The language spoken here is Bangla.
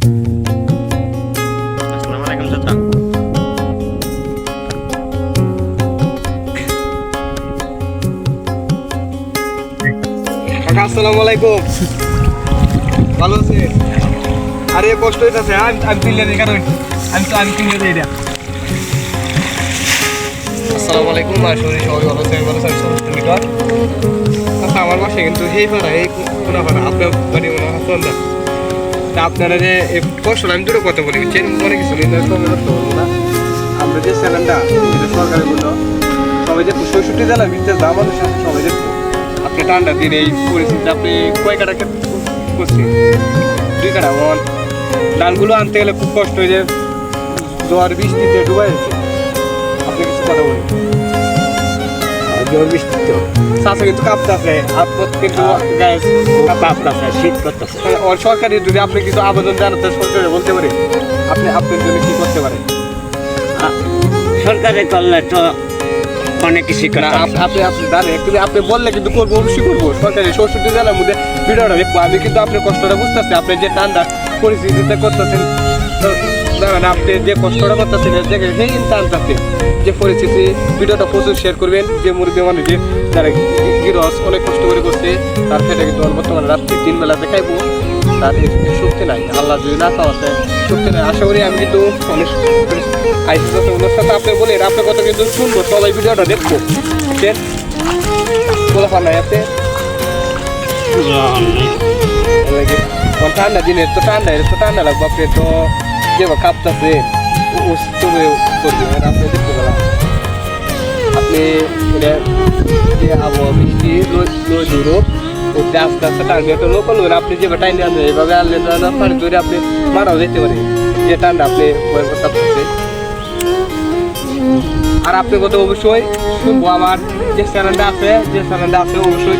আসসালামু আলাইকুম চাচা। কাকা আসসালামু আলাইকুম। ভালো আছে? আরে কষ্ট হইতাছে, আমি কিনলে দিই, কারণ আমি কিনলে দিই এটা। আসসালামু আলাইকুম। আর শরীর সবাই ভালো আছে? ভালো আছে? সমস্ত মিটার আচ্ছা, আমার বাসায় কিন্তু এই পাড়া, এই কোনা পাড়া, আপনার বাড়ি মনে হয় সন্ধ্যা। তা আপনারা যে কষ্ট, আমি দুটো কথা বলি, মনে কিছু নির্ণয় কমে করতে পারবো না। আমরা যে চ্যানেলটা এটা সরকারি বললো, সবাই যে 65 জেলার ভিতরে যা মানুষ আছে সবাই দেখবো। আপনি ঠান্ডা দিন এই পরিস্থিতি আপনি কয় কাটা করছেন? 2 কাটা। ডালগুলো আনতে গেলে খুব কষ্ট হয়ে যায়, ঝড় বৃষ্টিতে ডুবাই যাচ্ছে। আপনি কিছু কথা বলেন। ঝড় বৃষ্টি তো চাষা কিন্তু কাঁপতেছে, আপনার কিন্তু গায়ে কাঁপতেছে, শীত করতেছে। ওর সরকারি যদি আপনি কিছু আবেদন জানাতে সরকারে বলতে পারেন, আপনি আপনার জন্য কি করতে পারেন? সরকারে করলে তো অনেক কিছু না, আপনি জানেন, কিন্তু আপনি বললে কিন্তু করবো, অবশ্যই করবো। সরকারি 65 জেলার মধ্যে ভিডিওটা দেখবো। আমি কিন্তু আপনার কষ্টটা বুঝতেছি, আপনি যে ঠান্ডা পরিস্থিতিতে করতেছেন, দাঁড়ান, আপনি যে কষ্টটা করতেছেন দেখে সেই টানতেছে যে পরিস্থিতি, ভিডিওটা প্রচুর শেয়ার করবেন। যে মুরগি মানুষ যে যারা গিরস অনেক কষ্ট করে করছে, তার সেটা কিন্তু বর্তমানে রাত্রি 3 বেলা দেখাইবো, তার এই শক্তি নাই। আল্লাহ যদি না খাওয়াতে শক্তি নাই। আশা করি আমি কিন্তু অনেক আইসি কথা অনুষ্ঠান আপনি বলেন, আপনার কথা কিন্তু শুনবো, সবাই ভিডিওটা দেখবো। বুঝছেন? বলা পার নাই আপনি ঠান্ডা দিনে তো ঠান্ডা লাগবে। আপনি তো যেভাবে কাঁপতেছে তবে করবেন, আপনি দেখতে পেলাম আপনি এটা যে আবহাওয়া বৃষ্টি দূরও ওতে আস্তে আস্তে টানবে একটা লোক আনবেন। আপনি যেভাবে টাইনে আনবেন এইভাবে আনলে পানি ধরে আপনি মারাও যেতে পারেন, যে টান্ডা আপনি ভয় করতে। আর আপনি কত অবশ্যই শুনবো, আমার যে চ্যানেলটা আছে অবশ্যই